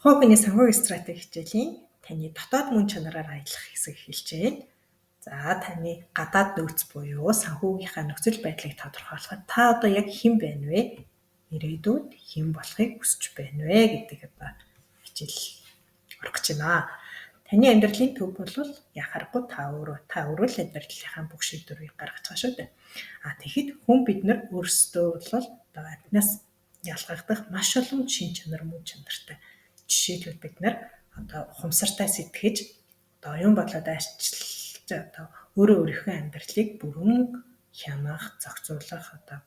Хогны санхүүгийн стратеги хичээлийн таны дотоод мөн чанараар аялах хэсэг эхэлж байна. За таны гадаад нөөц буюу санхүүгийнхаа нөхцөл байдлыг тодорхойлоход та одоо яг хэн байна вэ? Ирээдүйд хэн болохыг хүсэж байна вэ гэдэг одоо хичээл орох гэж байна. Таны амьдралын төв бол яхахгүй та өөрөө л амьдралынхаа бүх шийдвэрийг гаргаж байгаа шүү дээ. Тэгэхэд хүн бид нар өөрсдөө бол одоо амтнаас ялгагдах маш олон шин чанар мөн чанартай. Жишээлбэл бид нар одоо ухамсартай сэтгэж одоо оюун бодлоод арчилж одоо өөрийнхөө амьдралыг бүрэн хянах, зохицуулах одоо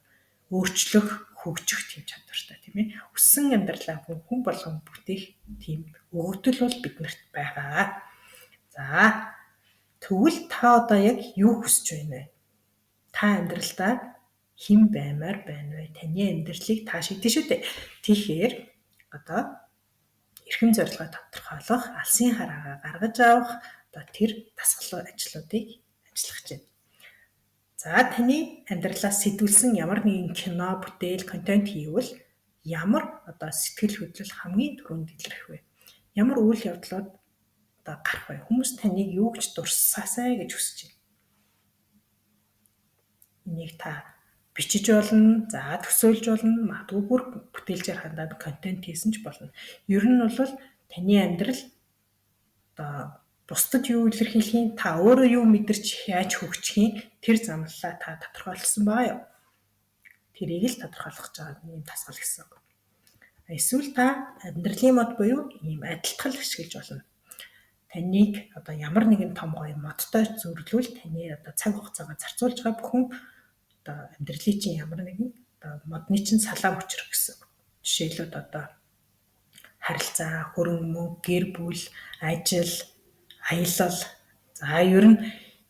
өөрчлөх, хөгжих тийм чадвартай тийм ээ. Өссөн амьдралаа хүн болгон бүтээх тийм өгөгдөл бол биднэрт байгаа. За тэгвэл та одоо яг юу хүсэж байна вэ? Та амьдралдаа хэн баймаар байна вэ? Таны амьдралыг та шийдэн шүү дээ. Тэгэхээр одоо эрхэм зорилгоо тодорхойлох, алсын хараагаа гаргаж авах одоо тэр дасгал ажлуудыг ажиллах гэж байна. За таны амьдралаас сэтгүүлсэн ямар нэгэн кино, бүтээл, контент хийвэл ямар одоо сэтгэл хөдлөл хамгийн түрүүнд илэрх вэ? Ямар үйл явдлууд одоо гарах вэ? Хүмүүс таныг юу гэж дурсаасай гэж хүсэж байна. Энийг та бичиж болно, за төсөөлж болно, магадгүй бүр бүтээлчээр хандаад контент хийсэн ч болно. Ер нь бол таны амьдрал одоо бусдад юу илэрхийлэхийн, та өөрөө юу мэдэрч яаж хөгжихийн тэр замлалаа та тодорхойлсон байгаа юу? Тэрийг л тодорхойлох гэж байгаа юм дасгал гэсэн үг. Эсвэл та амьдралын мод буюу ийм адилтгал ашиглаж болно. Таныг одоо ямар нэгэн том гоё модтой зөвлөвөл таны одоо цаг хугацаагаа зарцуулж байгаа бүхэн одоо амьдралын чинь ямар нэгэн одоо модны чинь салаа хүчрэх гэсэн. Жишээлбэл одоо харилцаа, хөрөнгө мөнгө, гэр бүл, ажил, аялал. За ер нь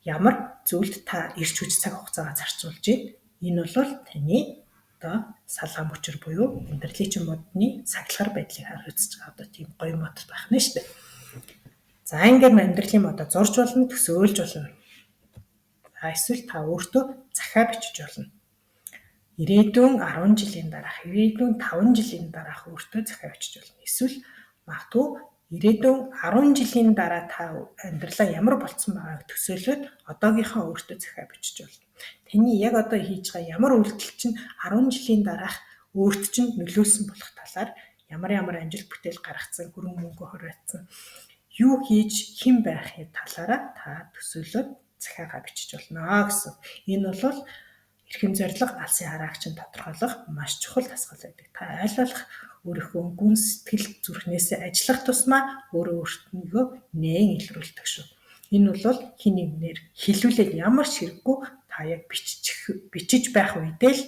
ямар зүйлд та ирч хүч цаг хугацаагаа зарцуулж байна? Энэ бол таны одоо салаа мөчр буюу амьдралын чинь модны сахилгар байдлыг харуулж байгаа одоо тийм гоё мод байх нь шүү дээ. За ингээд амьдралын модоо зурж болно, төсөөлж болно. Эсвэл та өөртөө захаа бичиж болно. Ирээдүйн 10 жилийн дараах, ирээдүйн 5 жилийн дараах өөртөө захаа бичиж болно. Эсвэл магадгүй ирээдүйн 10 жилийн дараа та амьдралаа ямар болцсон байгааг төсөөлөд одоогийнхоо өөртөө захаа бичиж болно. Таны яг одоо хийж байгаа ямар үйлдэл чинь 10 жилийн дараах өөрт чинь нөлөөлсөн болох талаар ямар амжилт бүтээл гаргацсан, хөрөнгө мөнгө хоройтсон, юу хийж хэн байхын талаараа та төсөөлөд захаагаа бичиж болно гэсэн. Энэ бол эрхэм зорилго алсын харааг чинь тодорхойлох маш чухал дасгал байдаг. Та аль болох өөрийнхөө гүн сэтгэл зүрхнээсээ ажиллах тусмаа өөртөө нээн илрүүлдэг шүү. Энэ бол хин нэгнээр хэлүүлээд ямар ширэггүй та яг бичиж байх үедээ л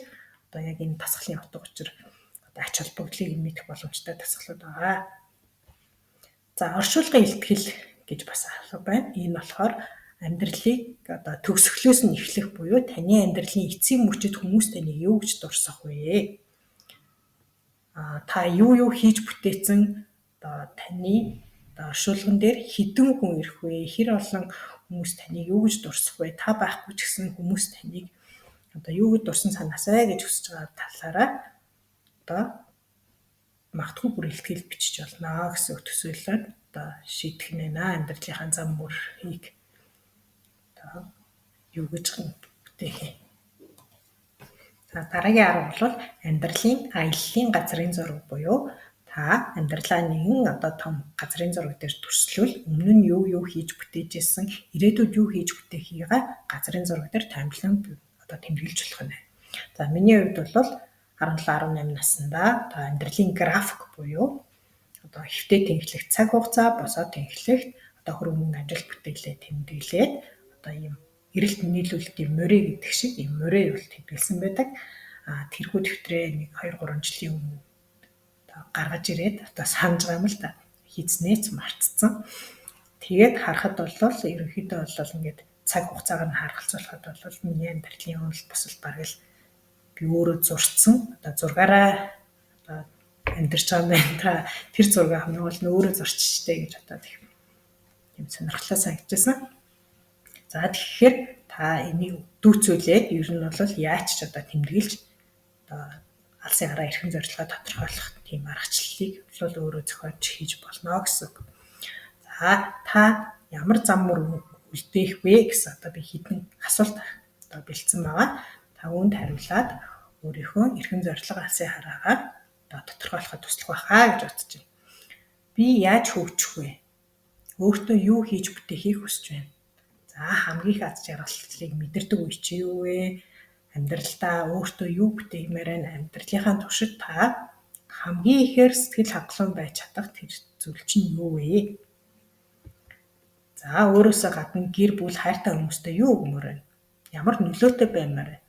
одоо яг энэ дасгалын утга учир одоо ач холбогдлыг мэдэх боломжтой дасгалууд байгаа. За оршуулгын илтгэл гэж бас асуу байна. Энэ болохоор амьдралыг одоо төгсгөлөөс нь эхлэх буюу таны амьдралын эцсийн мөчид хүмүүс таныг юу гэж дурсах вэ? Та юу хийж бүтээсэн одоо таны оршуулган дээр хэдэн хүн ирэх вэ? Хэр олон хүмүүс таныг юу гэж дурсах вэ? Та байхгүй ч гэсэн хүмүүс таныг одоо юу гэж дурсан санаасай гэж хүсэж байгаа талаараа одоо магадгүй бүр илтгэл бичиж болно гэсэн төсөөлөд одоо шийдэх нь байна. Амьдралынхаа зам мөрийг одоо юу гэж бүтээх юм. За дараагийн арга бол амьдралын аяллаа газрын зураг буюу та амьдралаа нэгэн одоо том газрын зураг дээр төрслөвл өмнө нь юу хийж бүтээж ирсэн, ирээдүйд юу хийж бүтээхийг газрын зураг дээр таймлан одоо тэмдэглэж болох нь. За миний хувьд бол 17-18 наснда одоо амьдралын график буюу одоо хэвтэ тэнхлэх цаг хугацаа, босоод тэнхлэх одоо хөрөнгө мөнгө амжилт бүтээлээ тэмдэглээд одоо ийм эрэлт нийлүүлэлтийн мөрөө гэдэг шиг ийм мөрөө бол тэмдэглэсэн байдаг. Тэрхүү дэвтрээ нэг 2-3 жилийн өмнө гаргаж ирээд одоо санаж байгаа юм л да. Хийцнээч мартцсан. Тэгээд харахад бол ерөнхийдөө бол ингээд цаг хугацааг нь харгалзуулахад бол миний амьдралын үнэлт бас л бараг л би өөрөө зурцсан. Одоо зургаараа одоо амьдарч байгаа юм байна. Та тэр зураг авах нь бол өөрөө зурчжтэй гэж бодоод юм сонирхолтой санагдчихсан. За тэгэхээр та энийг дүүцүүлээд ер нь бол яаж ч одоо тэмдэглэж одоо алсын хараа эрхэм зорилгоо тодорхойлох тийм аргачлалыг бол өөрөө зохиож хийж болно гэсэн үг. За та ямар зам мөр үлдээх вэ гэсэн одоо би хэдэн асуулт одоо бэлдсэн байгаа. Та үүнд хариулаад өөрийнхөө эрхэм зорилго алсын хараагаар одоо тодорхойлоход туслах байхаа гэж бодож байна. Би яаж хөгжих вэ? Өөртөө юу хийж бүтээхийг хүсэж байна? За хамгийн их аз жаргалыг мэдэрдэг үе чи юу вэ? Амьдралдаа өөртөө юу бүтээмээр байна? Амьдралынхаа туршид та хамгийн ихээр сэтгэл хангалуун байж чадах тэр зүйл чинь юу вэ? За өөрөөсөө гадна гэр бүл хайртай хүмүүстэй юу өгмөр байна? Ямар нөлөөтэй баймаар байна?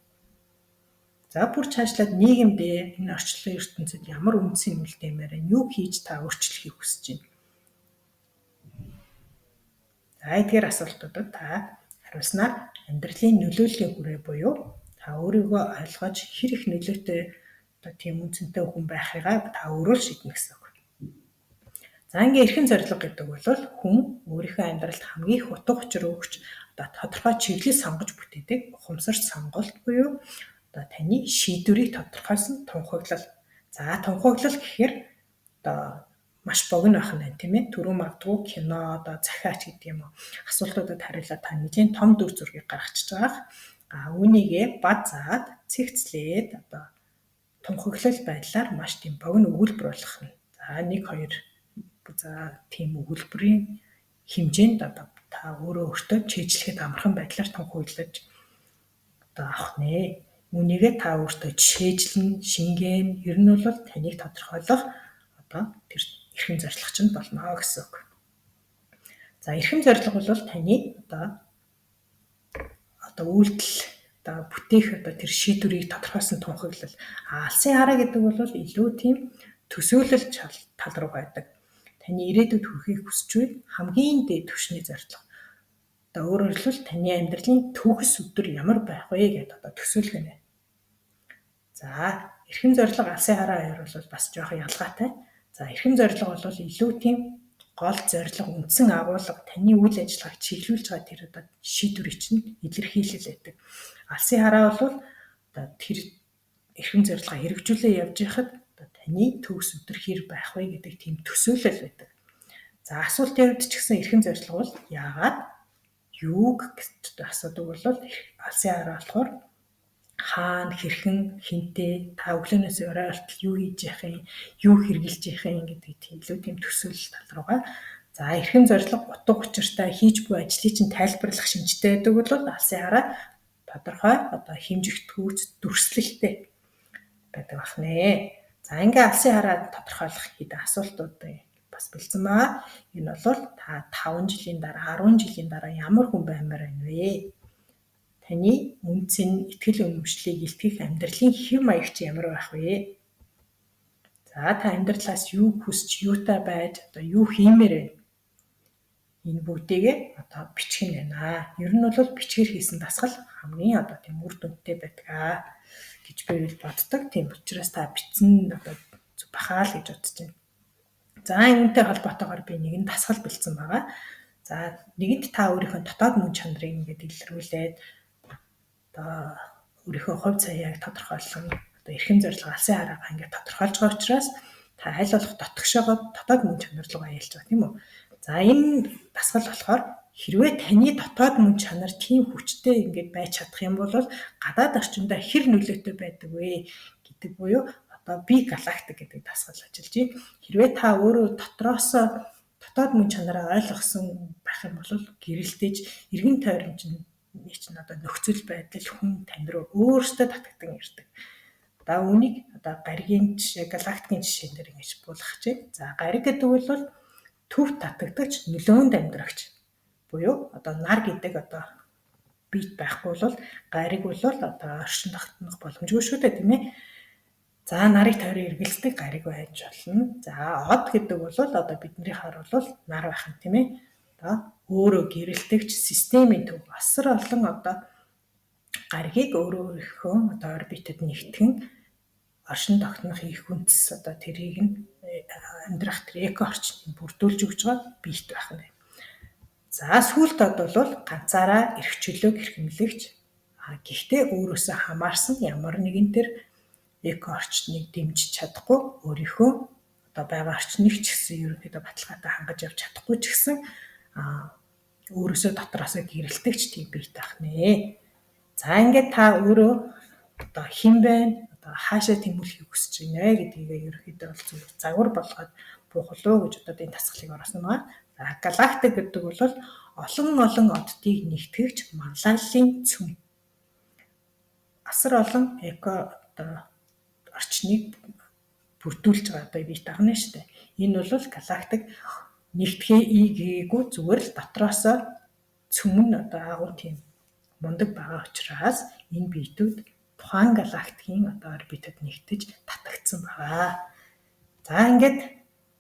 За бүр цаашлаад нийгэмдээ энэ орчлон ертөнцид ямар үндсийн үлдээмээр байна? Юу хийж та өөрчлөхийг хүсэж байна? За эдгээр асуултуудад та хариулснаар амьдралын нөлөөллийн хүрээ буюу та өөрийгөө ойлгож хэр их нөлөөтэй одоо тийм үнцэнтэй хүн байхыгаа та өөрөө шийднэ гэсэн үг. За ингээ эрхэм зорилго гэдэг бол хүн өөрийнхөө амьдралд хамгийн их утга учир өгч одоо тодорхой чиглэл сонгож бүтээдэг ухамсарт сонголт буюу одоо таны шийдвэрийг тодорхойлсон тунхаглал. За тунхаглал гэхээр одоо маш богино байх нь тийм ээ. Түрүү магадгүй кино одоо захиач гэдэг юм уу. Асуултуудад хариулаад та нэгэн том дүр зургийг гаргачихж байгаа. Үүнийгээ бад заад цэгцлээд одоо тунхаглал байдлаар маш тийм богино өгүүлбэр болгох нь. За 1 2 за тийм өгүүлбэрийн хэмжээнд одоо та өөртөө чийжлэхэд амархан байдлаар тунхаглаж одоо авах нэ. Үүнийгээ та өөртөө жишээжлэн, шингээн, ер нь бол таныг тодорхойлох одоо тэр эрхэм зорилго чинь болно гэсэн үг. За эрхэм зорилго бол таны одоо үйлдэл одоо бүтээх одоо тэр шийдвэрийг тодорхойлсон тунхаглал. Алсын хараа гэдэг бол илүү тийм төсөөлөл тал руу байдаг. Таны ирээдүйд хүрэхийг хүсэж буй хамгийн дээд түвшний зорилго. Одоо өөрөөр хэлбэл таны амьдралын төгс өдөр ямар байх вэ гэдээ одоо төсөөлөх нэ. За эрхэм зорилго алсын хараа хоёр бол бас жоохон ялгаатай. За эрхэм зорилго бол илүү тийм гол зорилго, үндсэн агуулга, таны үйл ажиллагааг чиглүүлж байгаа тэр одоо шийдвэрийг чинь илэрхийлэл байдаг. Алсын хараа бол одоо тэр эрхэм зорилгоо хэрэгжүүлээ явж байхад таны төгс өдөр хэр байх вэ гэдэг тийм төсөөлөл байдаг. За асуултын хувьд ч гэсэн эрхэм зорилго бол яагаад юуг гэж асуудаг бол алсын хараа болохоор хаана хэрхэн хинтээ та өглөөнөөс орой болтол юу хийж яах юм, юу хэрглэж яах юм гэдэг тийм илүү тийм төсөөлөл тал руугаа. За эрхэм зорилго утга учиртай хийж буй ажлыг чинь тайлбарлах шинжтэй байдаг бол алсын хараа тодорхой одоо хэмжих төвц дүрслэлтэй байдаг бах нэ. За ингээ алсын хараа тодорхойлох хэдэн асуултууд бас бэлдсэн байгаа. Энэ бол та 5 жилийн дараа, 10 жилийн дараа ямар хүн баймаар байна вэ? Таны үнцэн, итгэл үнэмшлийг илтгэх амьдралын хэв маяг чи ямар байх вэ? За та амьдралаас юу хүсч, юутай байж, одоо юу хиймээр вэ? Энэ бүгдийгээ одоо бичих нь байна. Ер нь бол бичгээр хийсэн дасгал хамгийн одоо тийм үр дүнтэй байдаг гэж би боддог. Тийм учраас та бичсэн одоо бахаа л гэж бодож байна. За үүнтэй холбоотойгоор би нэгэн дасгал бэлдсэн байгаа. За нэгэнт та өөрийнхөө дотоод мөн чанарыг ингээд илэрхийлээд одоо өөрийнхөө хувь цаяаг тодорхойлсон одоо эрхэм зорилго алсын хараагаа ингээд тодорхойлж байгаа учраас та аль болох дотгошоогоо дотоод мөн чанар руу аялж байгаа тийм үү. За энэ дасгал болохоор хэрвээ таны дотоод мөн чанар тийм хүчтэй ингээд байж чадах юм бол гадаад орчиндөө хэр нөлөөтэй байдаг вэ гэдэг буюу одоо би галактик гэдэг дасгал ажиллаж байна. Хэрвээ та өөрөө дотроосоо дотоод мөн чанараа ойлгосон байх юм бол гэрэлтэж эргэн тойрон чинь одоо нөхцөл байдал хүн тань руу өөрөөсөө татагдсан ирдэг. Одоо үнийг одоо гаригийн жишээ, галактикийн жишээн дээр ингэж буулгах чинь. За гариг гэдэг бол төв татагдагч, нөлөөнд амьдрагч. Буюу одоо нар гэдэг одоо бит байхгүй бол гариг бол одоо оршин тогтнох боломжгүй шүү дээ тийм ээ. За нарыг тойрон эргэлздэг гариг байж болно. За од гэдэг бол одоо бидний хаар бол нар байх юм тийм ээ. Одоо өөрөө гэрэлтэгч системийн төв асар олон одоо гаригийг өөрийнхөө одоо орбитэд нэгтгэн оршин тогтнох их үндэс одоо тэрийг нь амьдрах тэр эко орчныг бүрдүүлж өгж байгаа бит байх нь. За сүүлд бол ганцаараа эрх чөлөөг эрхэмлэгч гэхдээ өөрөөсөө хамаарсан ямар нэгэн тэр эко орчныг дэмжиж чадахгүй өөрийнхөө одоо байгаа орчныг ч гэсэн ерөнхийдөө баталгаатай хангаж явж чадахгүй ч гэсэн өөрөөсөө дотроосоо гэрэлтэгч тийм бий таах нэ. За ингээд та өөрөө одоо хэн байна? Одоо хаашаа тэмүүлэхийг хүсэж байна гэдгийг ерөнхийдөө бол зөв загвар болгоод буухал уу гэж одоо энэ тасгалыг оруулсан байна. За галактик гэдэг бол олон оддыг нэгтгэгч манлайллын цөм. Асар олон эко одоо орчныг бүрдүүлж байгаа одоо бий таахна шүү дээ. Энэ бол галактик нэгтгэгээгүй зүгээр л дотроосоо цөм нь одоо агуу тийм мундаг байгаа учраас энэ биетүүд тухайн галактикийн одоо орбитод нэгтэж татагдсан байгаа. За ингээд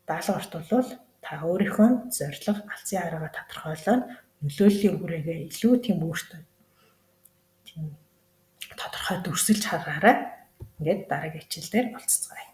даалгаварт бол та өөрийнхөө зорилго алсын хараагаа тодорхойлоод нөлөөллийн хүрээгээ илүү тийм өөртөө тийм тодорхой дүрсэлж харгаарай. Ингээд дараагийн хичээл дээр уулзцгаая.